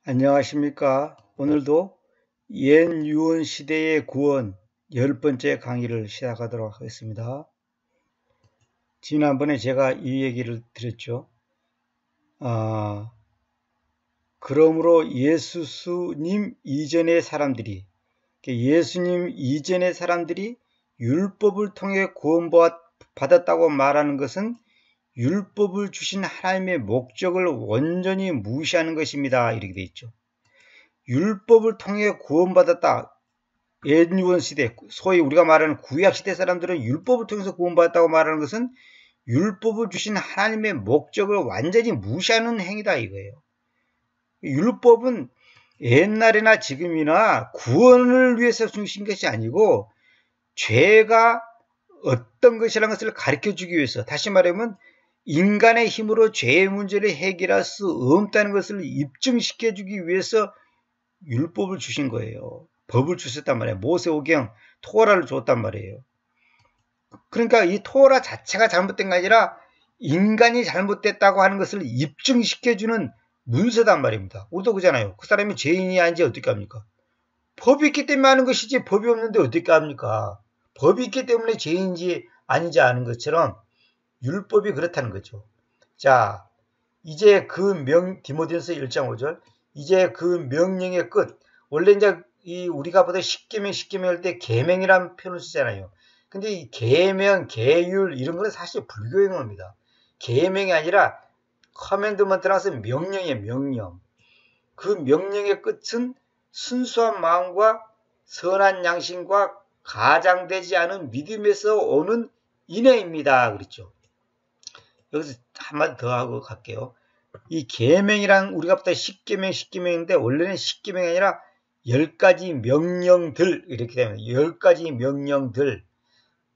안녕하십니까. 오늘도 옛 유언 시대의 구원 10번째 강의를 시작하도록 하겠습니다. 지난번에 제가 이 얘기를 드렸죠. 그러므로 예수님 이전의 사람들이 율법을 통해 구원받았다고 말하는 것은 율법을 주신 하나님의 목적을 완전히 무시하는 것입니다. 이렇게 되어 있죠. 율법을 통해 구원받았다. 옛 유언 시대, 소위 우리가 말하는 구약 시대 사람들은 율법을 통해서 구원받았다고 말하는 것은 율법을 주신 하나님의 목적을 완전히 무시하는 행위다 이거예요. 율법은 옛날이나 지금이나 구원을 위해서 주신 것이 아니고 죄가 어떤 것이라는 것을 가르쳐주기 위해서, 다시 말하면 인간의 힘으로 죄의 문제를 해결할 수 없다는 것을 입증시켜주기 위해서 율법을 주신 거예요. 법을 주셨단 말이에요. 모세오경, 토라를 줬단 말이에요. 그러니까 이 토라 자체가 잘못된 게 아니라 인간이 잘못됐다고 하는 것을 입증시켜주는 문서단 말입니다. 우리도 그잖아요. 그 사람이 죄인이 아닌지 어떻게 합니까? 법이 있기 때문에 하는 것이지 법이 없는데 어떻게 합니까? 법이 있기 때문에 죄인지 아닌지 아는 것처럼 율법이 그렇다는 거죠. 자, 이제 디모데전서 1장 5절, 이제 그 명령의 끝. 원래 이제 우리가 보다 십계명 할 때 계명이라는 표현을 쓰잖아요. 근데 이 계명, 계율 이런 거는 사실 불교의 용어입니다. 계명이 아니라 커맨드먼트라서 명령이에요, 명령. 그 명령의 끝은 순수한 마음과 선한 양심과 가장되지 않은 믿음에서 오는 인애입니다. 그렇죠. 여기서 한마디 더 하고 갈게요. 이 계명이란 우리가 보다 십계명인데 원래는 십계명이 아니라 10가지 명령들 이렇게 되면 10가지 명령들,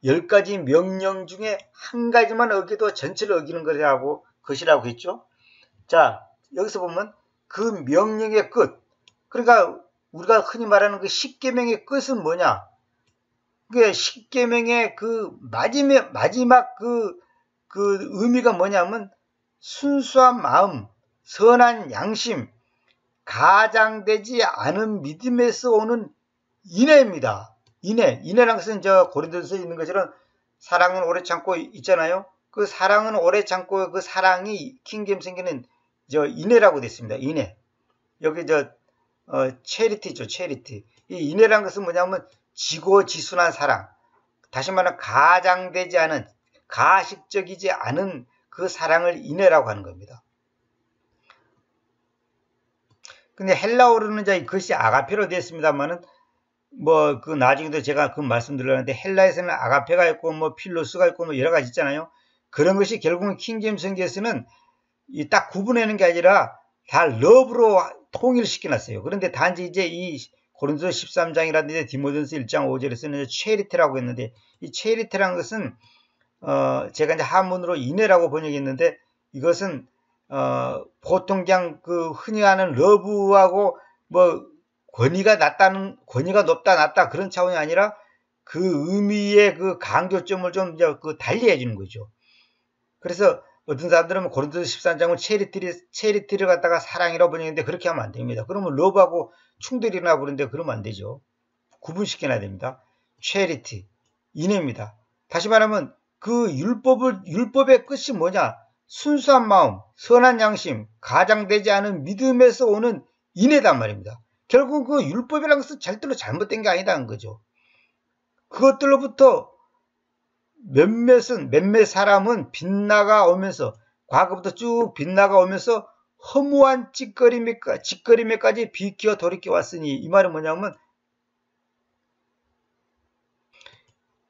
10가지 명령 중에 한 가지만 어겨도 전체를 어기는 것이라고 했죠. 자, 여기서 보면 그 명령의 끝, 그러니까 우리가 흔히 말하는 그 십계명의 끝은 뭐냐? 그 십계명의 그 마지막 그 의미가 뭐냐면 순수한 마음, 선한 양심, 가장되지 않은 믿음에서 오는 인애입니다. 인애라는 것은 저 고린도서에 있는 것처럼 사랑은 오래 참고 있잖아요. 그 사랑은 오래 참고 그 사랑이 킹잼생기는 저 인애라고 됐습니다. 인애. 여기 체리티죠, 체리티. 이 인애라는 것은 뭐냐면 지고지순한 사랑. 다시 말하면 가장되지 않은, 가식적이지 않은 그 사랑을 인애라고 하는 겁니다. 근데 헬라어로는 이제 그것이 아가페로 되었습니다만은 나중에도 제가 그 말씀드렸는데 헬라에서는 아가페가 있고 필로스가 있고 여러 가지 있잖아요. 그런 것이 결국은 킹제임스 성경에서는 딱 구분하는 게 아니라 다 러브로 통일시켜놨어요. 그런데 단지 이제 이 고린도서 13장이라든지 디모데전서 1장 5절에서는 체리티라고 했는데 이 체리티라는 것은 제가 이제 한문으로 인애라고 번역했는데 이것은 보통 그냥 흔히 하는 러브하고 권위가 높다 낮다 그런 차원이 아니라 그 의미의 그 강조점을 좀 달리 해주는 거죠. 그래서 어떤 사람들은 고린도서 13장을 체리티를 갖다가 사랑이라고 번역했는데 그렇게 하면 안 됩니다. 그러면 러브하고 충돌이 나 버리는데 그러면 안 되죠. 구분시켜놔야 됩니다. 체리티, 인애입니다. 다시 말하면 그 율법의 끝이 뭐냐? 순수한 마음, 선한 양심, 가장되지 않은 믿음에서 오는 인애단 말입니다. 결국 그 율법이라는 것은 절대로 잘못된 게 아니다는 거죠. 그것들로부터 몇몇 사람은 빗나가 오면서, 과거부터 쭉 빗나가 오면서 허무한 짓거림에까지 비키어 돌이켜 왔으니, 이 말은 뭐냐면,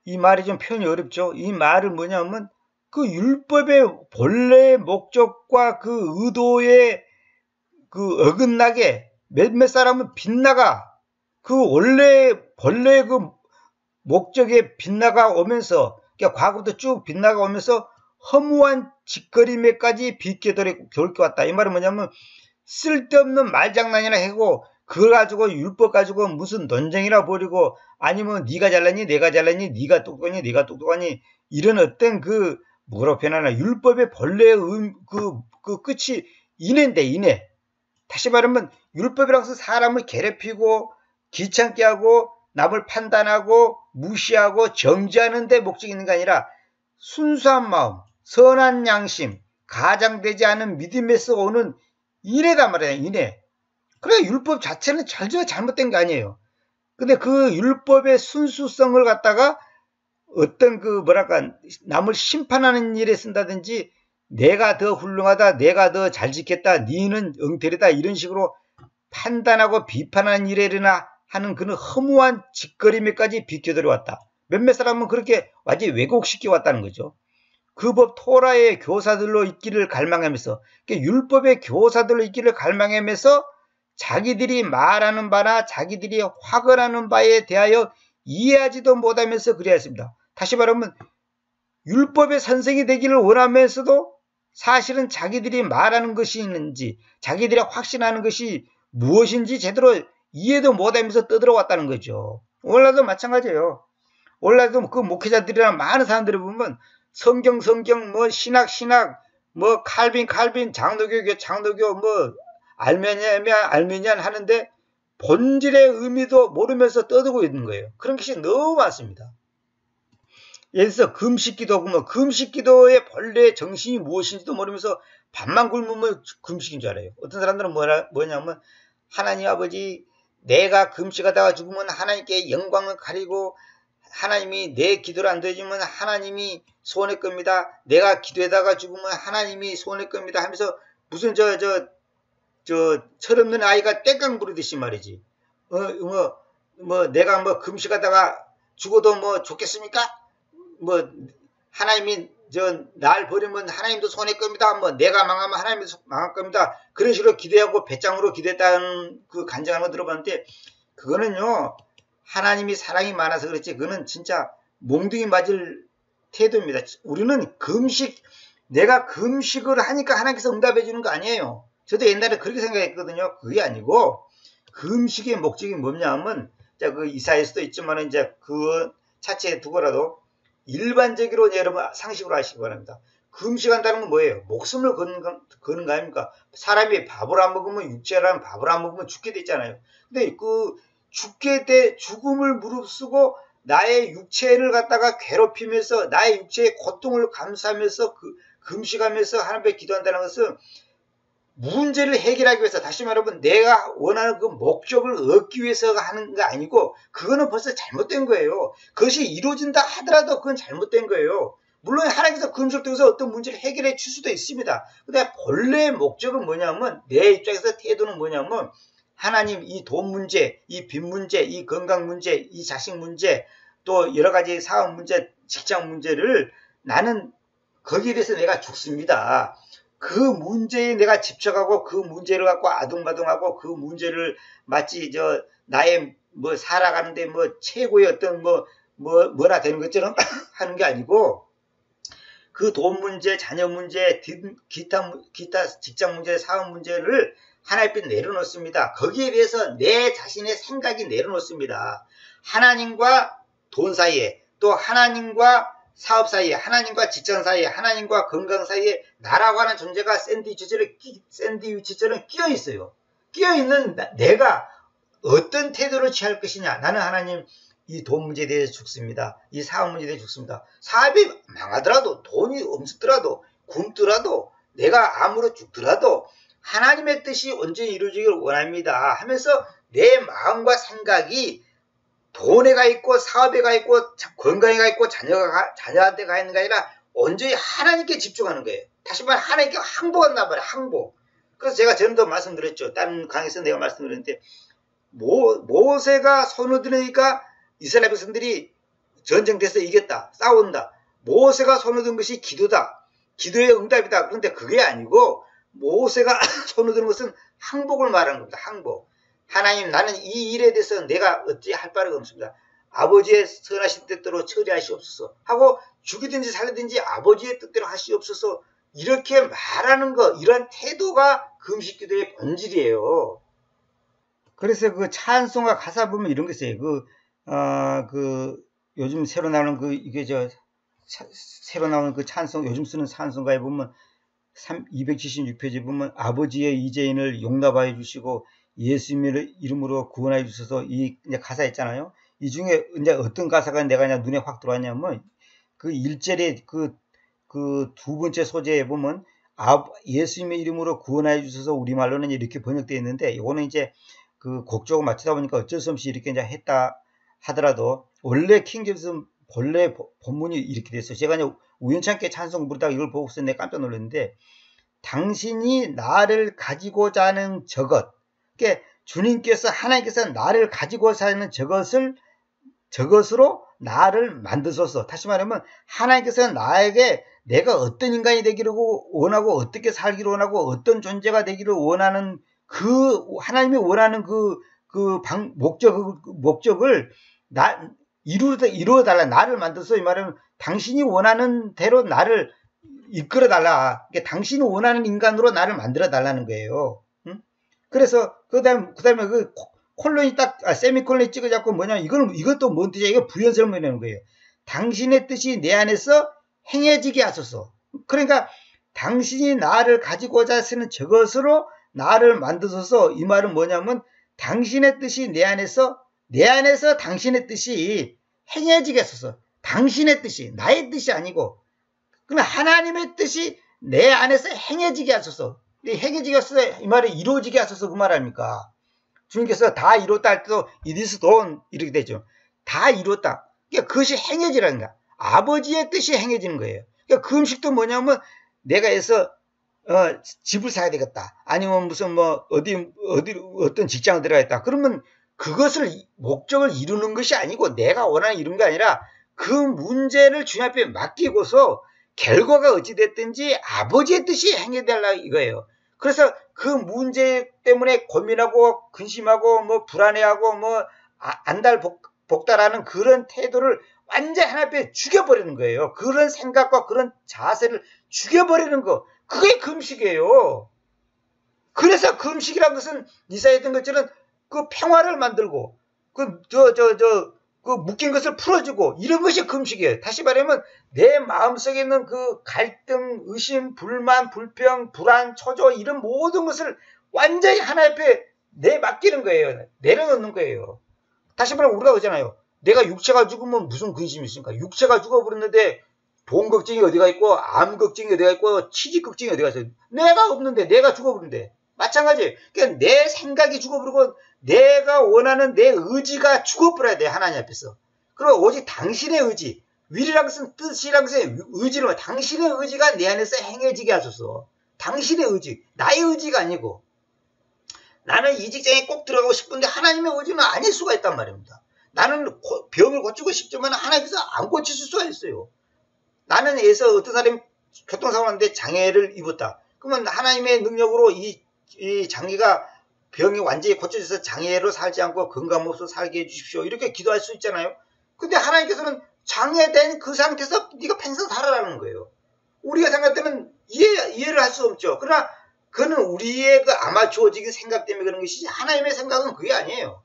이 말이 좀 표현이 어렵죠. 이 말은 뭐냐면 그 율법의 본래의 목적과 그 의도에 어긋나게 몇몇 사람은 빗나가 본래의 그 목적에 빗나가 오면서, 그러니까 과거부터 쭉 빗나가 오면서 허무한 짓거림에까지 비켜 돌이켜 왔다. 이 말은 뭐냐면 쓸데없는 말장난이나 하고 그걸 가지고 율법 가지고 무슨 논쟁이나 벌이고 아니면 네가 잘났니 내가 잘났니 네가 똑똑하니 내가 똑똑하니 이런 어떤 뭐라고 표현하나 율법의 본래의 그 끝이 인애인데 인애. 다시 말하면 율법이라고 해서 사람을 괴롭히고 귀찮게 하고 남을 판단하고 무시하고 정죄하는 데 목적이 있는 게 아니라 순수한 마음, 선한 양심, 가장되지 않은 믿음에서 오는 인애다 말이에요. 인애. 그래 율법 자체는 전혀 잘못된 게 아니에요. 근데 그 율법의 순수성을 갖다가 어떤 그 뭐랄까 남을 심판하는 일에 쓴다든지 내가 더 훌륭하다, 내가 더 잘 지켰다, 니는 엉터리다 이런 식으로 판단하고 비판하는 일에나 하는 그런 허무한 짓거리매까지 비껴들어왔다. 몇몇 사람은 그렇게 완전히 왜곡시켜 왔다는 거죠. 그 법 토라의 교사들로 있기를 갈망하면서 율법의 교사들로 있기를 갈망하면서 자기들이 말하는 바나 자기들이 확언하는 바에 대하여 이해하지도 못하면서 그래야 했습니다. 다시 말하면 율법의 선생이 되기를 원하면서도 사실은 자기들이 말하는 것이 있는지 자기들이 확신하는 것이 무엇인지 제대로 이해도 못하면서 떠들어왔다는 거죠. 오늘날도 마찬가지예요. 오늘날도 그 목회자들이나 많은 사람들을 보면 성경 뭐 신학 뭐 칼빈 장로교 뭐 알메니안 하는데 본질의 의미도 모르면서 떠들고 있는 거예요. 그런 것이 너무 많습니다. 예를 들어서 금식기도 보면 금식기도의 본래의 정신이 무엇인지도 모르면서 밥만 굶으면 금식인 줄 알아요. 어떤 사람들은 뭐냐면 하나님 아버지 내가 금식하다가 죽으면 하나님께 영광을 가리고 하나님이 내 기도를 안 들어주면 하나님이 손해일 겁니다. 내가 기도하다가 죽으면 하나님이 손해일 겁니다 하면서 무슨 철없는 아이가 땡깡 부르듯이 말이지. 내가 뭐 금식하다가 죽어도 뭐 좋겠습니까? 뭐 하나님이 날 버리면 하나님도 손해일 겁니다. 뭐 내가 망하면 하나님도 망할 겁니다. 그런 식으로 기도하고 배짱으로 기도했다는 그 간증하는 거 들어봤는데 그거는요. 하나님이 사랑이 많아서 그렇지 그거는 진짜 몽둥이 맞을 태도입니다. 우리는 내가 금식을 하니까 하나님께서 응답해 주는 거 아니에요. 저도 옛날에 그렇게 생각했거든요. 그게 아니고 금식의 목적이 뭐냐면 그 이사야에서도 있지만 이제 그 차치에 두고라도 일반적으로 여러분 상식으로 하시기 바랍니다. 금식한다는 건 뭐예요? 목숨을 거는 거 아닙니까? 사람이 밥을 안 먹으면 육체라면 밥을 안 먹으면 죽게 되잖아요. 근데 그 죽음을 무릅쓰고 나의 육체를 갖다가 괴롭히면서 나의 육체의 고통을 감수하면서 금식하면서 하나님께 기도한다는 것은 문제를 해결하기 위해서 다시 말하면 내가 원하는 그 목적을 얻기 위해서 하는 게 아니고 그거는 벌써 잘못된 거예요. 그것이 이루어진다 하더라도 그건 잘못된 거예요. 물론 하나님께서 금식을 통해서 어떤 문제를 해결해 줄 수도 있습니다. 근데 본래의 목적은 뭐냐면 내 입장에서 태도는 뭐냐면 하나님 이 돈 문제, 이 빚 문제, 이 건강 문제, 이 자식 문제, 또 여러 가지 사업 문제, 직장 문제를 나는 거기에 대해서 내가 죽습니다. 그 문제에 내가 집착하고 그 문제를 갖고 아둥바둥하고 그 문제를 마치 나의 뭐 살아가는데 뭐 최고의 어떤 뭐나 되는 것처럼 하는 게 아니고 그 돈 문제, 자녀 문제, 기타 직장 문제, 사업 문제를 하나님 앞에 내려놓습니다. 거기에 대해서 내 자신의 생각이 내려놓습니다. 하나님과 돈 사이에 또 하나님과 사업 사이에 하나님과 직장 사이에 하나님과 건강 사이에 나라고 하는 존재가 샌드위치처럼 끼어 있어요. 끼어 있는 내가 어떤 태도를 취할 것이냐. 나는 하나님 이 돈 문제에 대해서 죽습니다. 이 사업 문제에 대해서 죽습니다. 사업이 망하더라도 돈이 없더라도 굶더라도 내가 암으로 죽더라도 하나님의 뜻이 온전히 이루어지기를 원합니다 하면서 내 마음과 생각이 돈에 가 있고 사업에 가 있고 건강에 가 있고 자녀한테 가 있는 게 아니라 온전히 하나님께 집중하는 거예요. 다시 말해 하나님께 항복한단 말이에요. 항복. 그래서 제가 전도 말씀드렸죠. 다른 강의에서 내가 말씀드렸는데 모세가 손을 드니까 이스라엘 백성들이 전쟁돼서 이겼다. 싸운다. 모세가 손을 든 것이 기도다. 기도의 응답이다. 그런데 그게 아니고 모세가 손을 드는 것은 항복을 말하는 겁니다. 항복. 하나님 나는 이 일에 대해서 내가 어찌 할 바가 없습니다. 아버지의 선하신 뜻대로 처리하시옵소서 하고 죽이든지 살리든지 아버지의 뜻대로 하시옵소서 이렇게 말하는 거 이런 태도가 금식기도의 본질이에요. 그래서 그 찬송가 가사 보면 이런 게 있어요. 요즘 새로 나오는 새로 나오는 그 찬송 요즘 쓰는 찬송가에 보면 276페이지 보면 아버지의 이재인을 용납하여 주시고 예수님의 이름으로 구원하여 주셔서 이 이제 가사 있잖아요. 이 중에 이제 어떤 가사가 내가 그냥 눈에 확 들어왔냐면 그 1절에 그 두 번째 소재에 보면 예수님의 이름으로 구원하여 주셔서 우리말로는 이렇게 번역되어 있는데 이거는 이제 그 곡조가 맞추다 보니까 어쩔 수 없이 이렇게 이제 했다 하더라도 원래 킹제임스 본래 본문이 이렇게 됐어요. 제가 이제 우연찮게 찬송 부르다가 이걸 보고서 내가 깜짝 놀랐는데 당신이 나를 가지고자 하는 저것, 그러니까 주님께서 하나님께서 나를 가지고자 하는 저것으로 나를 만드소서. 다시 말하면 하나님께서 나에게 내가 어떤 인간이 되기를 원하고 어떻게 살기를 원하고 어떤 존재가 되기를 원하는 그 하나님이 원하는 목적을 이루어달라. 나를 만들어서 이 말은 당신이 원하는 대로 나를 이끌어달라. 그러니까 당신이 원하는 인간으로 나를 만들어달라는 거예요. 응? 그래서 그 다음에 그 콜론이 세미콜론이 찍어잡고 뭐냐, 이것도 뭔 뜻이야? 이거 부연설명을 하는 거예요. 당신의 뜻이 내 안에서 행해지게 하소서. 그러니까 당신이 나를 가지고자 하시는 저것으로 나를 만드소서. 이 말은 뭐냐면 당신의 뜻이 내 안에서 당신의 뜻이 행해지게 하소서. 당신의 뜻이, 나의 뜻이 아니고, 그러면 하나님의 뜻이 내 안에서 행해지게 하소서. 행해지게 하소서, 이 말이 이루어지게 하소서, 그 말 아닙니까? 주님께서 다 이뤘다 할 때도 it is done 이렇게 되죠. 다 이뤘다. 그러니까 그것이 행해지라는 거야. 아버지의 뜻이 행해지는 거예요. 그러니까 그 음식도 뭐냐면 내가 해서 집을 사야 되겠다. 아니면 무슨 어떤 직장을 들어가겠다. 그러면 그것을 목적을 이루는 것이 아니고 내가 원하는 이런 게 아니라 그 문제를 주님 앞에 맡기고서 결과가 어찌됐든지 아버지의 뜻이 행해달라 이거예요. 그래서 그 문제 때문에 고민하고 근심하고 불안해하고 안달복달하는 그런 태도를 완전히 하나님 앞에 죽여버리는 거예요. 그런 생각과 그런 자세를 죽여버리는 거. 그게 금식이에요. 그래서 금식이라는 것은 이사야 했던 것처럼 그 평화를 만들고 그 묶인 것을 풀어주고 이런 것이 금식이에요. 다시 말하면 내 마음속에 있는 그 갈등, 의심, 불만, 불평, 불안, 초조 이런 모든 것을 완전히 하나님 앞에 내맡기는 거예요. 내려놓는 거예요. 다시 말하면 우리가 그러잖아요. 내가 육체가 죽으면 무슨 근심이 있습니까? 육체가 죽어버렸는데 돈 걱정이 어디가 있고 암 걱정이 어디가 있고 취직 걱정이 어디가 있어요. 내가 없는데 내가 죽어버렸는데 마찬가지. 그러니까 내 생각이 죽어버리고 내가 원하는 내 의지가 죽어버려야 돼. 하나님 앞에서. 그리고 오직 당신의 의지, will이라는 것은 뜻이라는 것은 의지로 당신의 의지가 내 안에서 행해지게 하소서. 당신의 의지, 나의 의지가 아니고 나는 이 직장에 꼭 들어가고 싶은데 하나님의 의지는 아닐 수가 있단 말입니다. 나는 병을 고치고 싶지만 하나님께서 안 고치실 수가 있어요. 나는 예서 어떤 사람이 교통사고 났는데 장애를 입었다. 그러면 하나님의 능력으로 이 장애가 병이 완전히 고쳐져서 장애로 살지 않고 건강 모습으로 살게 해주십시오. 이렇게 기도할 수 있잖아요. 근데 하나님께서는 장애된 그 상태에서 네가 평생 살아라는 거예요. 우리가 생각할 때는 이해를 할 수 없죠. 그러나 그거는 우리의 그 아마추어적인 생각 때문에 그런 것이지 하나님의 생각은 그게 아니에요.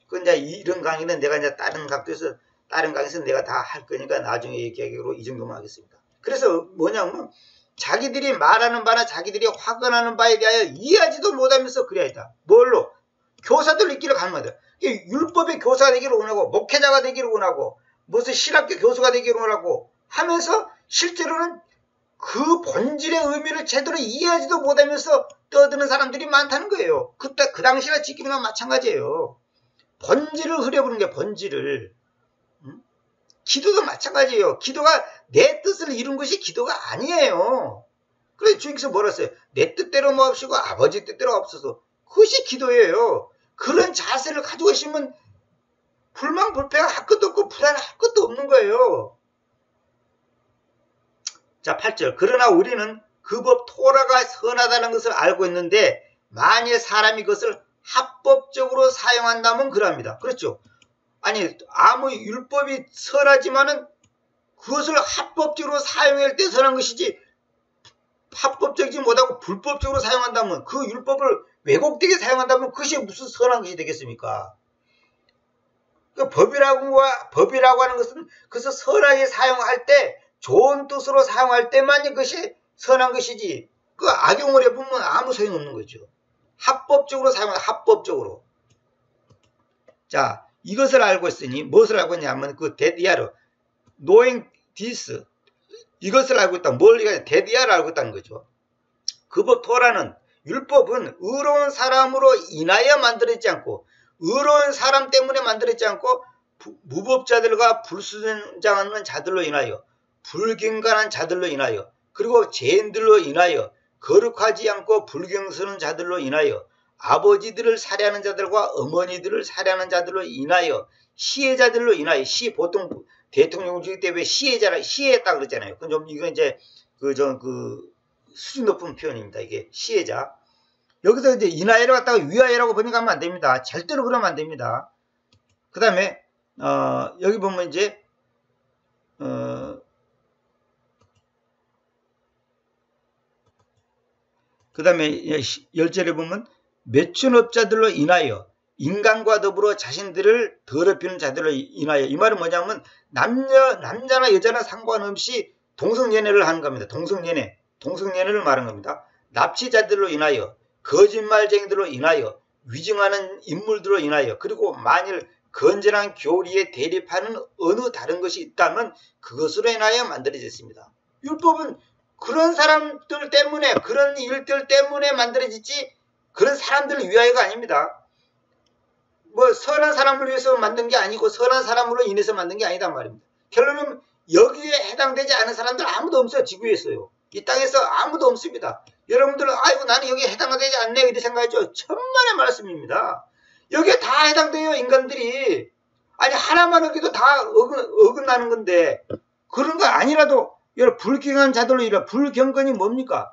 그 이제 이런 강의는 내가 이제 다른 강의에서 내가 다 할 거니까 나중에 얘기하기로 이 정도만 하겠습니다. 그래서 뭐냐면 자기들이 말하는 바나 자기들이 확언하는 바에 대하여 이해하지도 못하면서 그래야 했다. 뭘로? 교사들 있기를 가능하다. 율법의 교사가 되기를 원하고 목회자가 되기를 원하고 무슨 신학교 교수가 되기를 원하고 하면서 실제로는 그 본질의 의미를 제대로 이해하지도 못하면서 떠드는 사람들이 많다는 거예요. 그 당시나 지금이나 마찬가지예요. 본질을 흐려보는 게 본질을. 기도도 마찬가지예요. 기도가 내 뜻을 이룬 것이 기도가 아니에요. 그래서 주님께서 뭐라 했어요? 내 뜻대로 마옵시고 아버지 뜻대로 없어서. 그것이 기도예요. 그런 자세를 가지고 있으면 불만 불평 할 것도 없고 불안할 것도 없는 거예요. 자, 8절. 그러나 우리는 그 법 토라가 선하다는 것을 알고 있는데 만일 사람이 그것을 합법적으로 사용한다면 그럽니다. 그렇죠? 아니 아무 율법이 선하지만은 그것을 합법적으로 사용할 때 선한 것이지 합법적이지 못하고 불법적으로 사용한다면 그 율법을 왜곡되게 사용한다면 그것이 무슨 선한 것이 되겠습니까? 그 법이라고 하는 것은 그것을 선하게 사용할 때 좋은 뜻으로 사용할 때만 그것이 선한 것이지 그 악용을 해보면 아무 소용없는 거죠. 합법적으로 사용한다. 합법적으로. 자, 이것을 알고 있으니 무엇을 알고 있냐면 그 데디아르 knowing this 이것을 알고 있다. 뭘 이거 데디아를 알고 있다는 거죠. 그 법 토라는 율법은 의로운 사람으로 인하여 만들어지지 않고 의로운 사람 때문에 만들어지지 않고 무법자들과 불순종하는 자들로 인하여 불경건한 자들로 인하여 그리고 죄인들로 인하여 거룩하지 않고 불경스러운 자들로 인하여 아버지들을 살해하는 자들과 어머니들을 살해하는 자들로 인하여 시해자들로 인하여 보통 대통령주의 때 왜 시해했다 그랬잖아요. 이건 이제 수준 높은 표현입니다. 이게 시해자. 여기서 이제 인하여를 갖다가 위하여라고 번역하면 안 됩니다. 절대로 그러면 안 됩니다. 그 다음에 여기 보면 이제 그 다음에 10절에 보면 매춘업자들로 인하여 인간과 더불어 자신들을 더럽히는 자들로 인하여 이 말은 뭐냐면 남자나 여자나 상관없이 동성연애를 하는 겁니다. 동성연애를 말하는 겁니다. 납치자들로 인하여 거짓말쟁이들로 인하여 위증하는 인물들로 인하여 그리고 만일 건전한 교리에 대립하는 어느 다른 것이 있다면 그것으로 인하여 만들어졌습니다. 율법은 그런 사람들 때문에 그런 일들 때문에 만들어지지 그런 사람들을 위하여가 아닙니다. 뭐 선한 사람을 위해서 만든 게 아니고 선한 사람으로 인해서 만든 게 아니단 말입니다. 결론은 여기에 해당되지 않은 사람들 아무도 없어요. 지구에서요. 이 땅에서 아무도 없습니다. 여러분들은 아이고 나는 여기에 해당되지 않네 이렇게 생각하죠. 천만의 말씀입니다. 여기에 다 해당돼요. 인간들이. 아니 하나만 어기도 다 어긋나는 건데 그런 거 아니라도 여러분 불경한 자들로 이라 불경건이 뭡니까?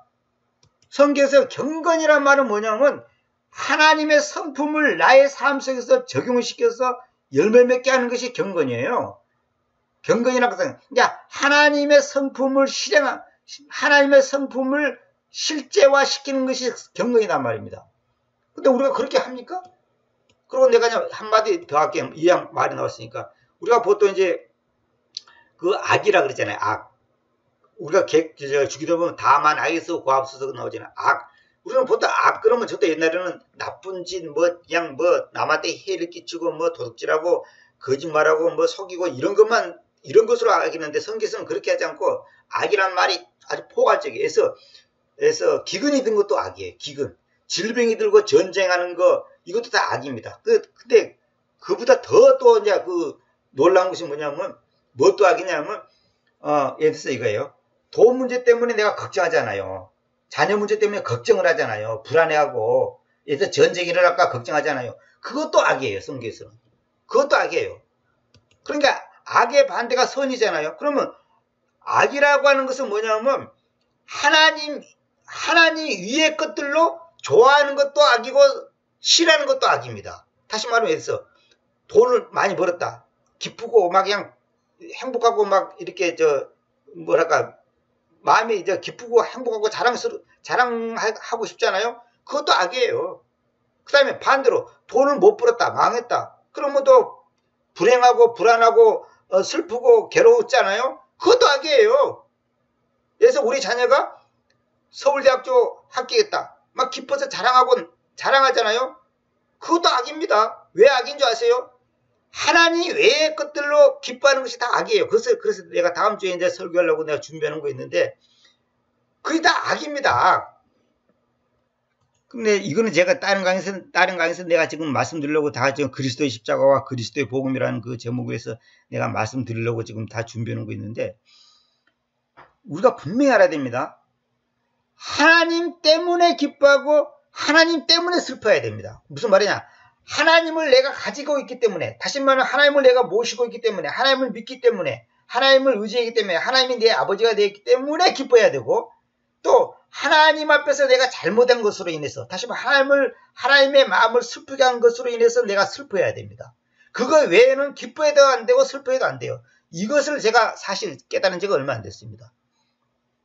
성경에서 경건이란 말은 뭐냐면 하나님의 성품을 나의 삶 속에서 적용을 시켜서 열매 맺게 하는 것이 경건이에요. 경건이라는 것은 하나님의 성품을 하나님의 성품을 실제화시키는 것이 경건이란 말입니다. 근데 우리가 그렇게 합니까? 그리고 내가 그냥 한마디 더 할게요. 이 말이 나왔으니까. 우리가 보통 이제 그 악이라 그랬잖아요. 악. 우리가 주기도 보면 다만 악에서 고압수서 나오잖아요. 악. 우리는 보통 악 그러면 저도 옛날에는 나쁜 짓, 그냥 남한테 해를 끼치고 도둑질하고 거짓말하고 속이고 이런 것으로 악이는데 성경에서는 그렇게 하지 않고 악이란 말이 아주 포괄적이에요. 그래서 기근이 든 것도 악이에요. 기근. 질병이 들고 전쟁하는 거 이것도 다 악입니다. 근데 그보다 더 또 이제 놀라운 것이 뭐냐면 또 악이냐면 예를 들어서 이거예요. 돈 문제 때문에 내가 걱정하잖아요. 자녀 문제 때문에 걱정을 하잖아요. 불안해하고 예를 들어서 전쟁이 일어날까 걱정하잖아요. 그것도 악이에요. 성경에서는. 그것도 악이에요. 그러니까 악의 반대가 선이잖아요. 그러면 악이라고 하는 것은 뭐냐면 하나님 위의 것들로 좋아하는 것도 악이고 싫어하는 것도 악입니다. 다시 말하면 예를 들어서 돈을 많이 벌었다. 기쁘고 그냥 행복하고 이렇게 마음이 이제 기쁘고 행복하고 자랑하고 싶잖아요. 그것도 악이에요. 그 다음에 반대로 돈을 못 벌었다. 망했다. 그러면 또 불행하고 불안하고 슬프고 괴로웠잖아요. 그것도 악이에요. 그래서 우리 자녀가 서울대학교 합격했다. 막 기뻐서 자랑하잖아요. 그것도 악입니다. 왜 악인 줄 아세요? 하나님 외의 것들로 기뻐하는 것이 다 악이에요. 그래서 내가 다음 주에 이제 설교하려고 내가 준비하는 거 있는데 그게 다 악입니다. 근데 이거는 제가 다른 강의에서 내가 지금 말씀드리려고 다 지금 그리스도의 십자가와 그리스도의 복음이라는 그 제목에서 내가 말씀드리려고 지금 다 준비하는 거 있는데 우리가 분명히 알아야 됩니다. 하나님 때문에 기뻐하고 하나님 때문에 슬퍼해야 됩니다. 무슨 말이냐? 하나님을 내가 가지고 있기 때문에, 다시 말하면 하나님을 내가 모시고 있기 때문에, 하나님을 믿기 때문에, 하나님을 의지하기 때문에, 하나님이 내 아버지가 되었기 때문에 기뻐해야 되고, 또 하나님 앞에서 내가 잘못한 것으로 인해서, 다시 말하면 하나님의 마음을 슬프게 한 것으로 인해서 내가 슬퍼해야 됩니다. 그거 외에는 기뻐해도 안 되고 슬퍼해도 안 돼요. 이것을 제가 사실 깨달은 지가 얼마 안 됐습니다.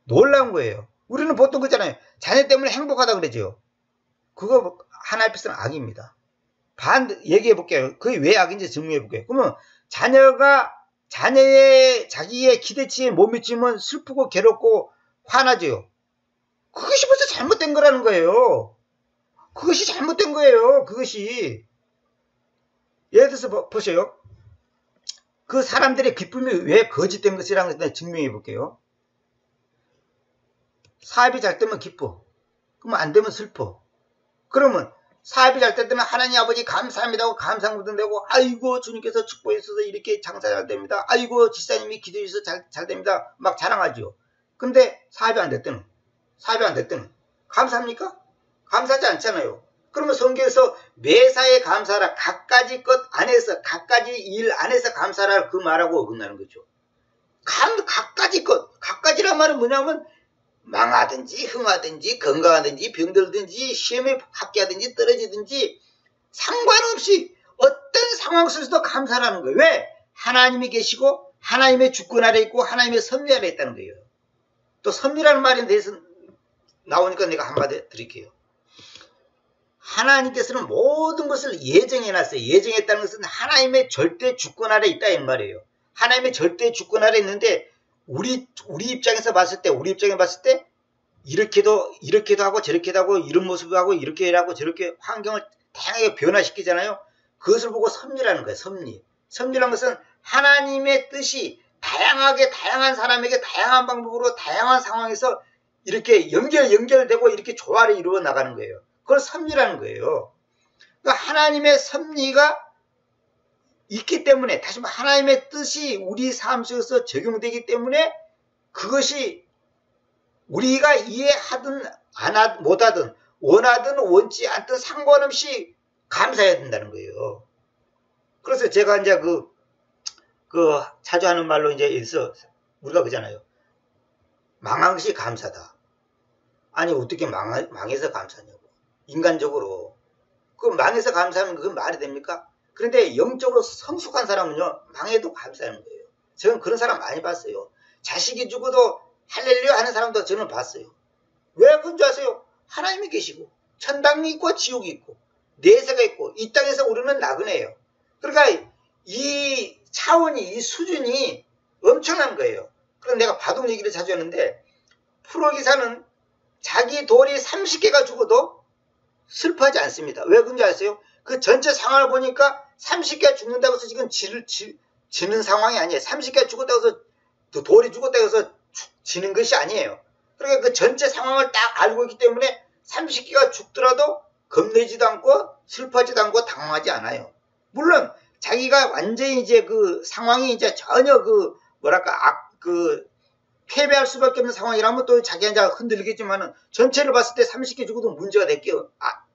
놀라운 거예요. 우리는 보통 그러잖아요. 자녀 때문에 행복하다 그러죠. 그거 하나님 앞에서는 악입니다. 얘기해 볼게요. 그게 왜 악인지 증명해 볼게요. 그러면 자기의 기대치에 못 미치면 슬프고 괴롭고 화나죠. 그것이 벌써 잘못된 거라는 거예요. 그것이 잘못된 거예요. 그것이. 예를 들어서 보세요. 그 사람들의 기쁨이 왜 거짓된 것이라는 것을 증명해 볼게요. 사업이 잘 되면 기뻐. 그러면 안 되면 슬퍼. 그러면 사업이 잘 되면 하나님 아버지 감사합니다 하고 감사함도 되고, 아이고 주님께서 축복해 주셔서 이렇게 장사 잘 됩니다. 아이고 지사님이 기도해 주셔서 잘 됩니다. 막 자랑하죠. 근데 사업이 안 됐다는, 감사합니까? 감사하지 않잖아요. 그러면 성경에서 매사에 감사하라, 각가지 것 안에서, 각가지 일 안에서 감사하라, 그 말하고 어긋나는 거죠. 각가지 것, 각가지란 말은 뭐냐면 망하든지 흥하든지 건강하든지 병들든지 시험에 합격하든지 떨어지든지 상관없이 어떤 상황 속에서도 감사하라는 거예요. 왜? 하나님이 계시고 하나님의 주권 아래 있고 하나님의 섭리 아래 있다는 거예요. 또 섭리라는 말에 대해서 나오니까 내가 한마디 드릴게요. 하나님께서는 모든 것을 예정해놨어요. 예정했다는 것은 하나님의 절대 주권 아래 있다 이 말이에요. 하나님의 절대 주권 아래 있는데 우리 입장에서 봤을 때 이렇게도 하고 저렇게도 하고 이런 모습을 하고 이렇게 하고 저렇게 환경을 다양하게 변화시키잖아요. 그것을 보고 섭리라는 거예요. 섭리라는 것은 하나님의 뜻이 다양한 사람에게 다양한 방법으로 다양한 상황에서 이렇게 연결되고 이렇게 조화를 이루어 나가는 거예요. 그걸 섭리라는 거예요. 그러니까 하나님의 섭리가 있기 때문에, 다시 말해 하나님의 뜻이 우리 삶 속에서 적용되기 때문에 그것이 우리가 이해하든 못하든 원하든 원치 않든 상관없이 감사해야 된다는 거예요. 그래서 제가 이제 자주 하는 말로 이제 우리가 그러잖아요. 망한 것이 감사다. 아니 어떻게 망해서 감사냐고. 인간적으로 그 망해서 감사하면 그건 말이 됩니까? 그런데 영적으로 성숙한 사람은요, 망해도 감사하는 거예요. 저는 그런 사람 많이 봤어요. 자식이 죽어도 할렐루야 하는 사람도 저는 봤어요. 왜 그런 줄 아세요? 하나님이 계시고 천당이 있고 지옥이 있고 내세가 있고 이 땅에서 우리는 나그네예요. 그러니까 이 차원이, 이 수준이 엄청난 거예요. 그래서 내가 바둑 얘기를 자주 하는데, 프로기사는 자기 돌이 30개가 죽어도 슬퍼하지 않습니다. 왜 그런지 아세요? 그 전체 상황을 보니까 30개가 죽는다고 해서 지금 지는 상황이 아니에요. 30개가 죽었다고 해서 돌이 죽었다고 해서 지는 것이 아니에요. 그러니까 그 전체 상황을 딱 알고 있기 때문에 30개가 죽더라도 겁내지도 않고 슬퍼하지도 않고 당황하지 않아요. 물론 자기가 완전히 이제 그 상황이 이제 전혀 패배할 수밖에 없는 상황이라면 또 자기가 이제 흔들리겠지만은 전체를 봤을 때 30개 죽어도 문제가 될 게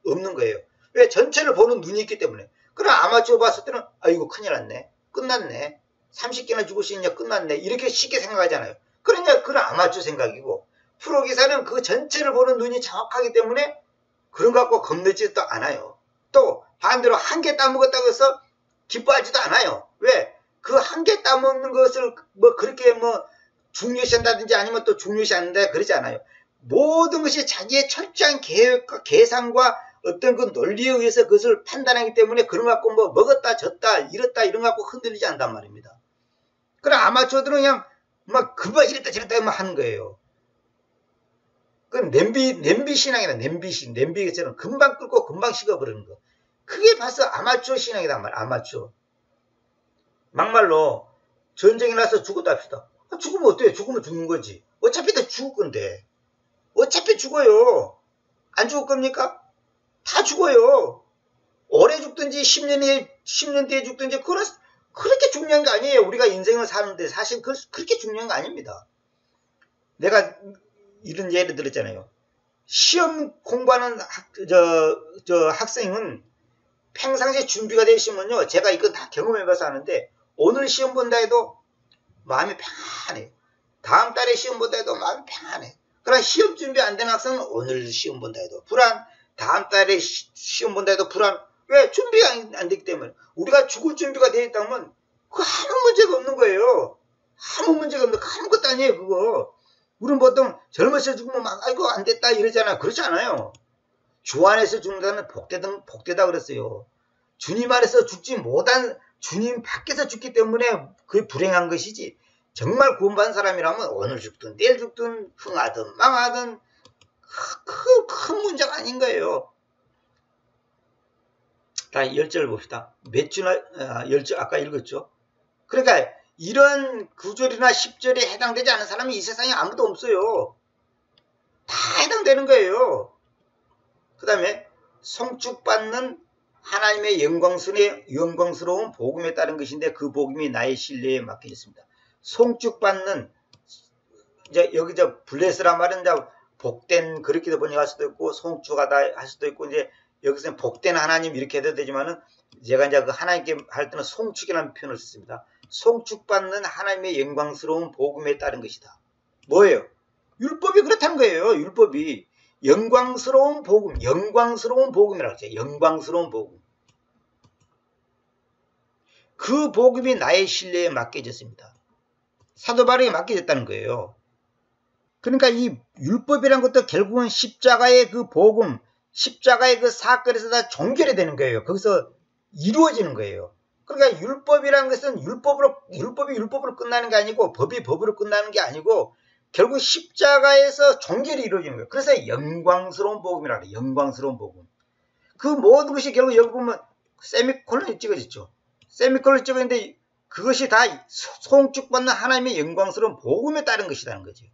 없는 거예요. 왜? 전체를 보는 눈이 있기 때문에. 그러나 아마추어 봤을 때는 아이고 큰일 났네. 끝났네. 30개나 죽을 수 있냐 끝났네. 이렇게 쉽게 생각하잖아요. 그러니까 그건 아마추어 생각이고, 프로기사는 그 전체를 보는 눈이 정확하기 때문에 그런 거 갖고 겁내지도 않아요. 또 반대로 한 개 따먹었다고 해서 기뻐하지도 않아요. 왜? 그 한 개 따먹는 것을 그렇게 중요시한다든지 아니면 또 중요시 않는다 그러지 않아요. 모든 것이 자기의 철저한 계획과 계산과 어떤 그 논리에 의해서 그것을 판단하기 때문에 그런 거 갖고 먹었다 졌다 잃었다 이런 거 갖고 흔들리지 않단 말입니다. 그럼 아마추어들은 그냥 금방 이랬다 저랬다 하는 거예요. 그건 냄비 신앙이다. 냄비처럼 금방 끓고 금방 식어버리는 거. 그게 벌써 아마추어 신앙이단 말이야. 아마추어. 막말로 전쟁이 나서 죽었다 합시다. 죽으면 어때요? 죽으면 죽는 거지. 어차피 다 죽을 건데. 어차피 죽어요. 안 죽을 겁니까? 다 죽어요. 오래 죽든지 10년 뒤에 죽든지 그렇게 중요한 거 아니에요. 우리가 인생을 사는데 사실 그렇게 중요한 거 아닙니다. 내가 이런 예를 들었잖아요. 시험 공부하는 학생은 평상시에 준비가 되어 있으면요, 제가 이건 다 경험해봐서 아는데 오늘 시험 본다 해도 마음이 평안해요. 다음 달에 시험 본다 해도 마음이 평안해. 그러나 시험 준비 안 된 학생은 오늘 시험 본다 해도 불안, 다음 달에 시험 본다 해도 불안. 왜? 준비가 안 되기 때문에. 우리가 죽을 준비가 되어 있다면 그거 아무 문제가 없는 거예요. 아무 문제가 없는 거, 아무것도 아니에요 그거. 우리는 보통 젊어서 죽으면 아이고 안 됐다 이러잖아요. 그렇지 않아요. 주 안에서 죽는다면 복되다 그랬어요. 주님 안에서 죽지 못한, 주님 밖에서 죽기 때문에 그게 불행한 것이지, 정말 구원받은 사람이라면 오늘 죽든 내일 죽든 흥하든 망하든 큰 문제가 아닌 거예요. 다 10절 봅시다. 몇 주나 10절 아까 읽었죠. 그러니까 이런 9절이나 10절에 해당되지 않은 사람이 이 세상에 아무도 없어요. 다 해당되는 거예요. 그 다음에 성축받는 하나님의 영광스러운 복음에 따른 것인데 그 복음이 나의 신뢰에 맡겨졌습니다. 성축받는 이제 여기 블레스란 말은 이제 복된 그렇게도 번역할 수도 있고 성축하다 할 수도 있고 이제 여기서는 복된 하나님 이렇게 해도 되지만은 제가 이제 그 하나님께 할 때는 송축이라는 표현을 썼습니다. 송축받는 하나님의 영광스러운 복음에 따른 것이다. 뭐예요? 율법이 그렇다는 거예요. 율법이 영광스러운 복음이라고 하죠. 영광스러운 복음. 그 복음이 나의 신뢰에 맡겨졌습니다. 사도 바울에게 맡겨졌다는 거예요. 그러니까 이 율법이란 것도 결국은 십자가의 그 복음, 십자가의 그 사건에서 다 종결이 되는 거예요. 거기서 이루어지는 거예요. 그러니까 율법이라는 것은 율법이 율법으로 끝나는 게 아니고 법이 법으로 끝나는 게 아니고 결국 십자가에서 종결이 이루어지는 거예요. 그래서 영광스러운 복음이라고 해요. 영광스러운 복음. 그 모든 것이 결국 여기 보면 세미콜론이 찍어졌죠. 세미콜론이 찍어졌는데 그것이 다 송축받는 하나님의 영광스러운 복음에 따른 것이라는 거죠.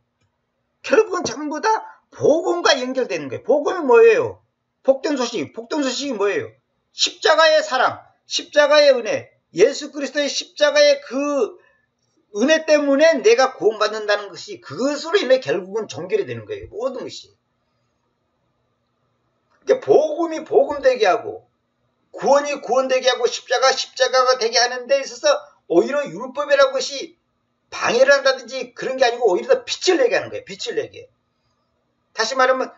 결국은 전부 다 복음과 연결되는 거예요. 복음이 뭐예요? 복된 소식이 뭐예요? 십자가의 사랑, 십자가의 은혜, 예수 그리스도의 십자가의 그 은혜 때문에 내가 구원받는다는 것이 그것으로 인해 결국은 종결이 되는 거예요. 모든 것이. 그러니까 복음이 복음되게 하고 구원이 구원되게 하고 십자가가 되게 하는 데 있어서 오히려 율법이라는 것이 방해를 한다든지 그런 게 아니고 오히려 더 빛을 내게 하는 거예요. 빛을 내게. 다시 말하면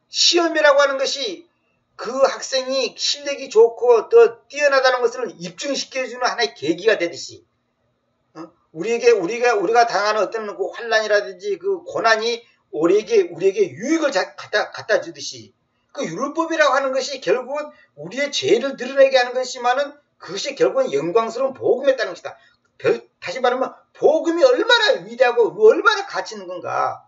시험이라고 하는 것이 그 학생이 실력이 좋고 더 뛰어나다는 것을 입증시켜주는 하나의 계기가 되듯이 우리가 당하는 어떤 그 환난이라든지 그 고난이 우리에게 유익을 갖다 주듯이 그 율법이라고 하는 것이 결국은 우리의 죄를 드러내게 하는 것이지만은 그것이 결국은 영광스러운 복음에 따른 것이다. 다시 말하면 복음이 얼마나 위대하고 얼마나 가치 있는 건가.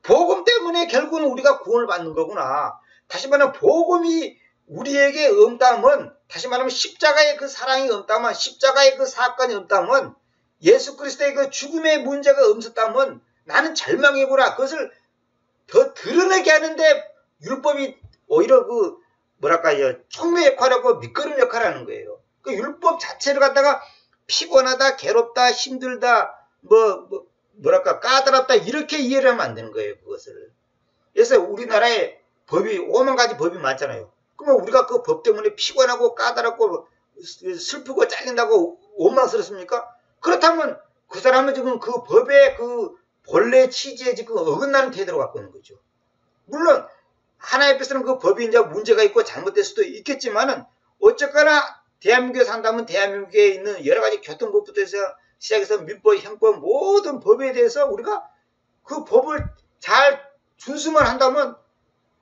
복음 때문에 결국은 우리가 구원을 받는 거구나. 다시 말하면 복음이 우리에게 없다면, 다시 말하면 십자가의 그 사랑이 없다면, 십자가의 그 사건이 없다면, 예수 그리스도의 그 죽음의 문제가 없었다면 나는 절망이구나. 그것을 더 드러내게 하는데 율법이 오히려 그 촉매 역할하고 밑거름 역할을 하는 거예요. 그 율법 자체를 갖다가 피곤하다, 괴롭다, 힘들다, 까다롭다 이렇게 이해를 하면 안 되는 거예요. 그것을. 그래서 우리나라에 법이 5만 가지 법이 많잖아요. 그러면 우리가 그 법 때문에 피곤하고 까다롭고 슬프고 잘린다고 원망스럽습니까? 그렇다면 그 사람은 지금 그 법의 그 본래 취지에 지금 어긋나는 태도로 갖고 있는 거죠. 물론 하나님 앞에서는 그 법이 이제 문제가 있고 잘못될 수도 있겠지만은 어쨌거나 대한민국에 산다면 대한민국에 있는 여러 가지 교통법부터 해서 시작해서 민법, 형법 모든 법에 대해서 우리가 그 법을 잘 준수만 한다면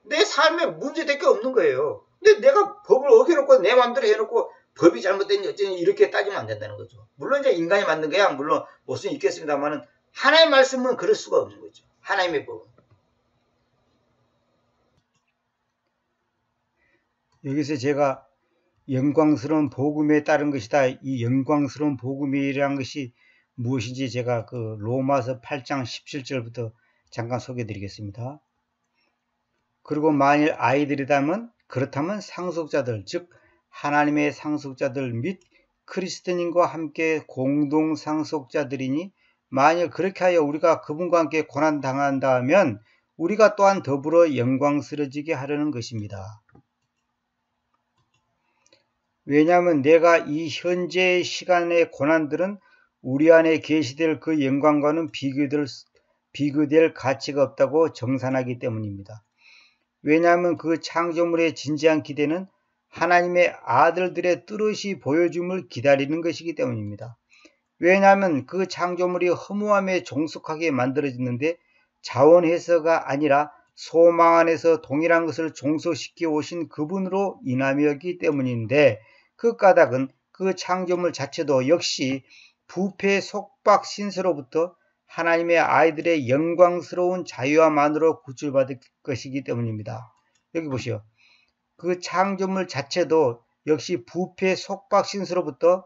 내 삶에 문제될 게 없는 거예요. 근데 내가 법을 어겨놓고 내 마음대로 해놓고 법이 잘못됐니 어쩌니 이렇게 따지면 안 된다는 거죠. 물론 이제 인간이 만든 거야 물론 무슨 있겠습니다만은 하나님의 말씀은 그럴 수가 없는 거죠. 하나님의 법은. 여기서 제가 영광스러운 복음에 따른 것이다. 이 영광스러운 복음이라는 것이 무엇인지 제가 그 로마서 8장 17절부터 잠깐 소개해 드리겠습니다. 그리고 만일 아이들이라면 그렇다면 상속자들 즉 하나님의 상속자들 및 그리스도님과 함께 공동 상속자들이니 만일 그렇게 하여 우리가 그분과 함께 고난당한다면 우리가 또한 더불어 영광스러지게 하려는 것입니다. 왜냐하면 내가 이 현재의 시간의 고난들은 우리 안에 계시될 그 영광과는 비교될 가치가 없다고 정산하기 때문입니다. 왜냐하면 그 창조물의 진지한 기대는 하나님의 아들들의 뚜렷이 보여줌을 기다리는 것이기 때문입니다. 왜냐하면 그 창조물이 허무함에 종속하게 만들어졌는데 자원해서가 아니라 소망 안에서 동일한 것을 종속시켜 오신 그분으로 인함이었기 때문인데 그 까닭은 그 창조물 자체도 역시 부패 속박 신세로부터 하나님의 아이들의 영광스러운 자유함만으로 구출받을 것이기 때문입니다. 여기 보시오. 그 창조물 자체도 역시 부패 속박신수로부터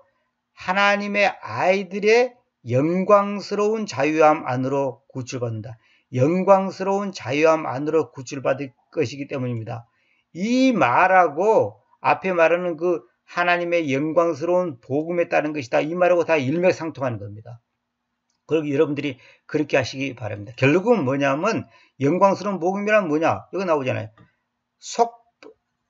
하나님의 아이들의 영광스러운 자유함 안으로 구출받는다. 영광스러운 자유함 안으로 구출받을 것이기 때문입니다. 이 말하고 앞에 말하는 그 하나님의 영광스러운 복음에 따른 것이다. 이 말하고 다 일맥상통하는 겁니다. 그리고 여러분들이 그렇게 하시기 바랍니다. 결국은 뭐냐면 영광스러운 복음이란 뭐냐? 여기 나오잖아요.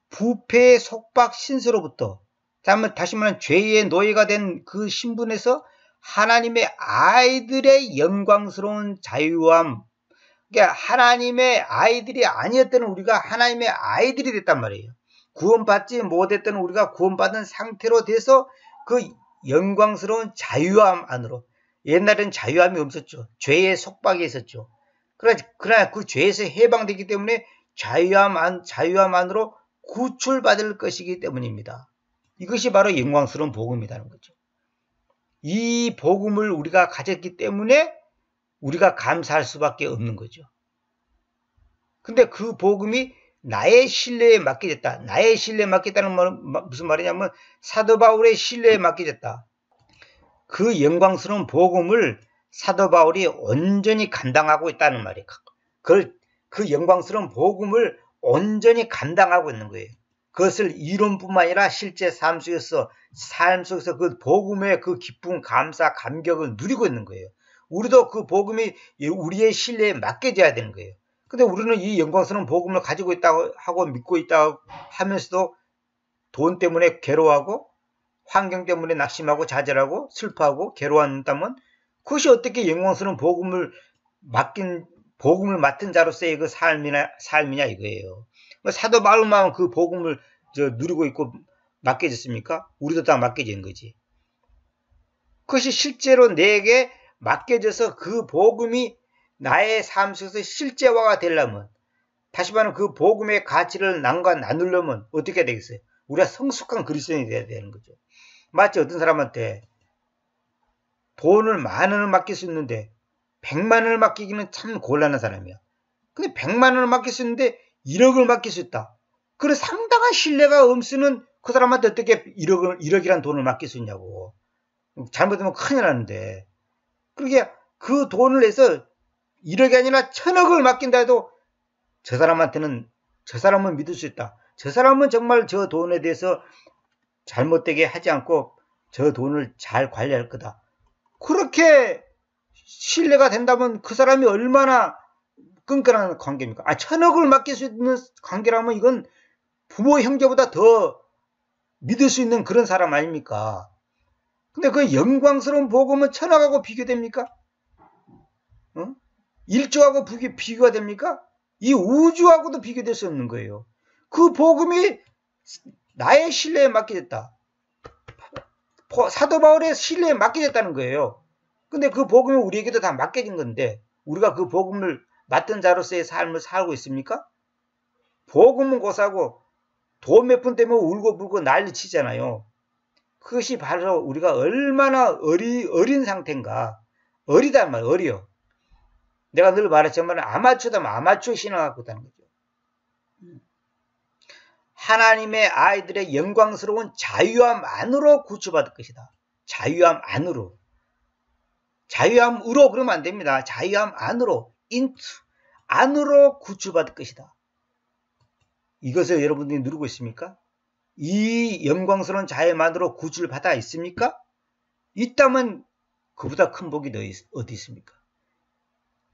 부패의 속박 신세로부터 다시 말하면 죄의 노예가 된 그 신분에서 하나님의 아이들의 영광스러운 자유함, 그러니까 하나님의 아이들이 아니었던 우리가 하나님의 아이들이 됐단 말이에요. 구원받지 못했던 우리가 구원받은 상태로 돼서 그 영광스러운 자유함 안으로, 옛날에는 자유함이 없었죠. 죄의 속박이 있었죠. 그러나 그 죄에서 해방되기 때문에 자유함 안으로 구출받을 것이기 때문입니다. 이것이 바로 영광스러운 복음이라는 거죠. 이 복음을 우리가 가졌기 때문에 우리가 감사할 수밖에 없는 거죠. 근데 그 복음이 나의 신뢰에 맡겨졌다. 나의 신뢰에 맡겼다는 말은 무슨 말이냐면 사도 바울의 신뢰에 맡겨졌다. 그 영광스러운 복음을 사도 바울이 온전히 감당하고 있다는 말이에요. 그 영광스러운 복음을 온전히 감당하고 있는 거예요. 그것을 이론뿐만 아니라 실제 삶 속에서 그 복음의 그 기쁨, 감사, 감격을 누리고 있는 거예요. 우리도 그 복음이 우리의 신뢰에 맡겨져야 되는 거예요. 근데 우리는 이 영광스러운 복음을 가지고 있다고 하고 믿고 있다고 하면서도 돈 때문에 괴로워하고 환경 때문에 낙심하고 좌절하고 슬퍼하고 괴로워한다면 그것이 어떻게 영광스러운 복음을 맡은 자로서의 그 삶이냐 이거예요. 사도 바울만 그 복음을 누리고 있고 맡겨졌습니까? 우리도 다 맡겨진 거지. 그것이 실제로 내게 맡겨져서 그 복음이 나의 삶 속에서 실제화가 되려면, 다시 말하면 그 복음의 가치를 남과 나누려면 어떻게 되겠어요? 우리가 성숙한 그리스도인이 돼야 되는 거죠. 마치 어떤 사람한테 돈을 10,000원을 맡길 수 있는데 100만 원을 맡기기는 참 곤란한 사람이야. 근데 100만 원을 맡길 수 있는데 1억을 맡길 수 있다. 그런 상당한 신뢰가 없으면 그 사람한테 어떻게 1억이란 돈을 맡길 수 있냐고. 잘못하면 큰일 나는데. 그러게 그 돈을 내서 1억이 아니라 1,000억을 맡긴다 해도 저 사람은 믿을 수 있다. 저 사람은 정말 저 돈에 대해서 잘못되게 하지 않고 저 돈을 잘 관리할 거다. 그렇게 신뢰가 된다면 그 사람이 얼마나 끈끈한 관계입니까? 1,000억을 맡길 수 있는 관계라면 이건 부모 형제보다 더 믿을 수 있는 그런 사람 아닙니까? 근데 그 영광스러운 복음은 1,000억하고 비교됩니까? 1조하고 비교가 됩니까? 이 우주하고도 비교될 수 없는 거예요. 그 복음이 나의 신뢰에 맡겨졌다. 사도 바울의 신뢰에 맡겨졌다는 거예요. 근데 그 복음이 우리에게도 다 맡겨진 건데 우리가 그 복음을 맡은 자로서의 삶을 살고 있습니까? 복음은 고사고 돈 몇 푼 때문에 울고불고 난리치잖아요. 그것이 바로 우리가 얼마나 어린 상태인가. 어리단 말이에요. 어려. 내가 늘 말했지만 아마추어다면 아마추어 신앙 갖고 있다는 거죠. 하나님의 아이들의 영광스러운 자유함 안으로 구출받을 것이다. 자유함 안으로. 자유함으로 그러면 안 됩니다. 자유함 안으로. 안으로 구출받을 것이다. 이것을 여러분들이 누리고 있습니까? 이 영광스러운 자유만으로 구출받아 있습니까? 있다면 그보다 큰 복이 어디 있습니까?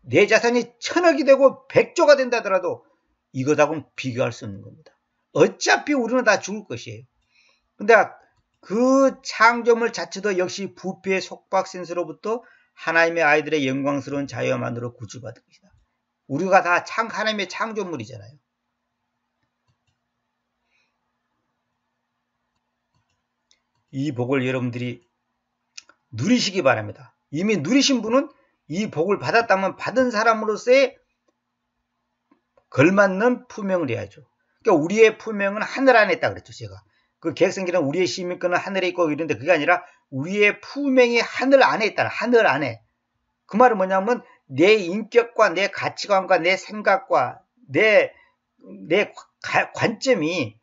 내 자산이 1,000억이 되고 100조가 된다 하더라도 이것하고는 비교할 수 없는 겁니다. 어차피 우리는 다 죽을 것이에요. 근데 그 창조물 자체도 역시 부패의 속박신수로부터 하나님의 아이들의 영광스러운 자유만으로 구출받을 것이다. 우리가 다 하나님의 창조물이잖아요. 이 복을 여러분들이 누리시기 바랍니다. 이미 누리신 분은 이 복을 받았다면 받은 사람으로서의 걸맞는 품행을 해야죠. 그러니까 우리의 품행은 하늘 안에 있다 그랬죠. 제가 그 계획성기는 우리의 시민권은 하늘에 있고 이런데 그게 아니라 우리의 품행이 하늘 안에 있다. 하늘 안에. 그 말은 뭐냐면 내 인격과 내 가치관과 내 생각과 내 관점이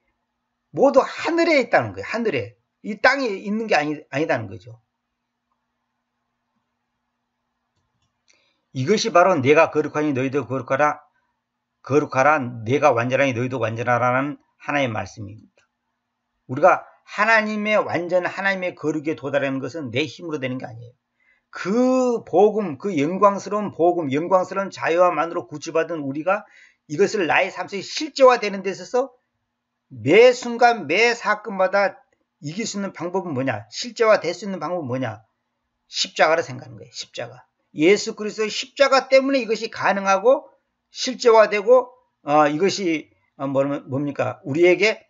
모두 하늘에 있다는 거예요. 하늘에. 이 땅에 있는 게 아니다는 거죠. 이것이 바로 내가 거룩하니 너희도 거룩하라 내가 완전하니 너희도 완전하라는 하나의 말씀입니다. 우리가 하나님의 완전 하나님의 거룩에 도달하는 것은 내 힘으로 되는 게 아니에요. 그 복음, 그 영광스러운 복음, 영광스러운 자유와 만으로 구주받은 우리가 이것을 나의 삶속에 실제화되는 데 있어서 매 순간 매 사건마다 이길 수 있는 방법은 뭐냐? 실제화될 수 있는 방법은 뭐냐? 십자가를 생각하는 거예요. 십자가. 예수 그리스도의 십자가 때문에 이것이 가능하고 실제화되고 이것이 뭡니까? 우리에게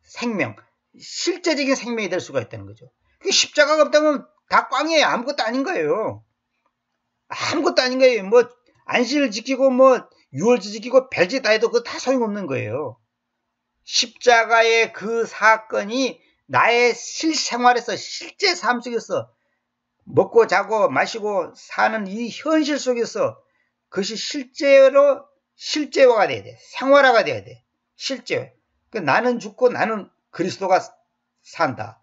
생명, 실제적인 생명이 될 수가 있다는 거죠. 십자가가 없다면 다 꽝이에요. 아무것도 아닌 거예요. 아무것도 아닌 거예요. 뭐 안식을 지키고 뭐 유월절 지키고 별짓 다 해도 그거 다 소용없는 거예요. 십자가의 그 사건이 나의 실생활에서 실제 삶 속에서 먹고 자고 마시고 사는 이 현실 속에서 그것이 실제화가 돼야 돼. 생활화가 돼야 돼. 실제. 그러니까 나는 죽고 나는 그리스도가 산다.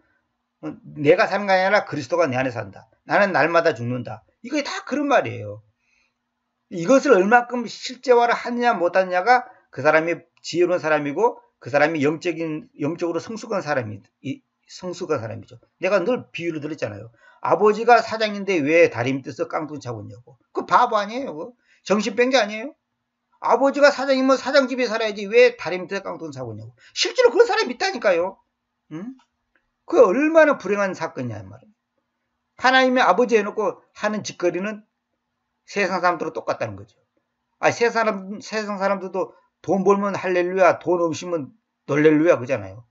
내가 사는 게 아니라 그리스도가 내 안에 산다. 나는 날마다 죽는다. 이게 다 그런 말이에요. 이것을 얼마큼 실제화를 하느냐 못하느냐가 그 사람이 지혜로운 사람이고 그 사람이 영적으로 성숙한 사람이죠. 내가 늘 비유를 들었잖아요. 아버지가 사장인데 왜 다리 밑에서 깡통 차고 있냐고. 그 바보 아니에요. 정신병자 아니에요. 아버지가 사장이면 사장집에 살아야지 왜 다리 밑에서 깡통 차고 있냐고. 실제로 그런 사람이 있다니까요. 응? 그게 얼마나 불행한 사건이냐 말이에요. 하나님의 아버지 해놓고 하는 짓거리는 세상 사람들과 똑같다는 거죠. 세상 사람들도 돈 벌면 할렐루야, 돈 없으면 놀렐루야 그잖아요.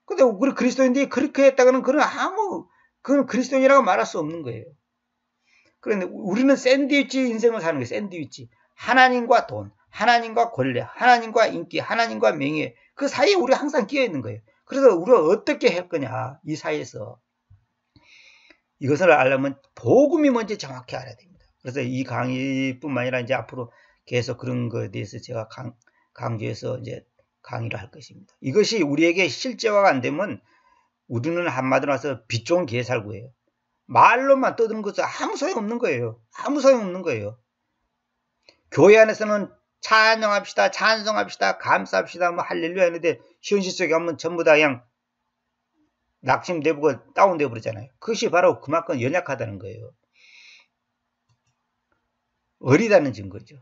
근데 우리 그리스도인들이 그렇게 했다가는 그건 그리스도인이라고 말할 수 없는 거예요. 그런데 우리는 샌드위치 인생을 사는 거예요. 샌드위치. 하나님과 돈, 하나님과 권리, 하나님과 인기, 하나님과 명예. 그 사이에 우리가 항상 끼어 있는 거예요. 그래서 우리가 어떻게 할 거냐, 이 사이에서. 이것을 알려면 복음이 먼저 정확히 알아야 됩니다. 그래서 이 강의뿐만 아니라 이제 앞으로 계속 그런 것에 대해서 제가 강조해서 이제 강의를 할 것입니다. 이것이 우리에게 실제화가 안 되면 우리는 한마디로 해서 빛 좋은 개살구예요. 말로만 떠드는 것은 아무 소용없는 거예요. 아무 소용없는 거예요. 교회 안에서는 찬양합시다, 찬송합시다, 감사합시다, 뭐 할렐루야 하는데 현실 속에 가면 전부 다 그냥 낙심되고 다운되어 버리잖아요. 그것이 바로 그만큼 연약하다는 거예요. 어리다는 증거죠.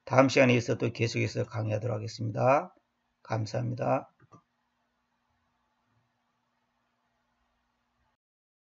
다음 시간에 또 계속해서 강의하도록 하겠습니다. 감사합니다.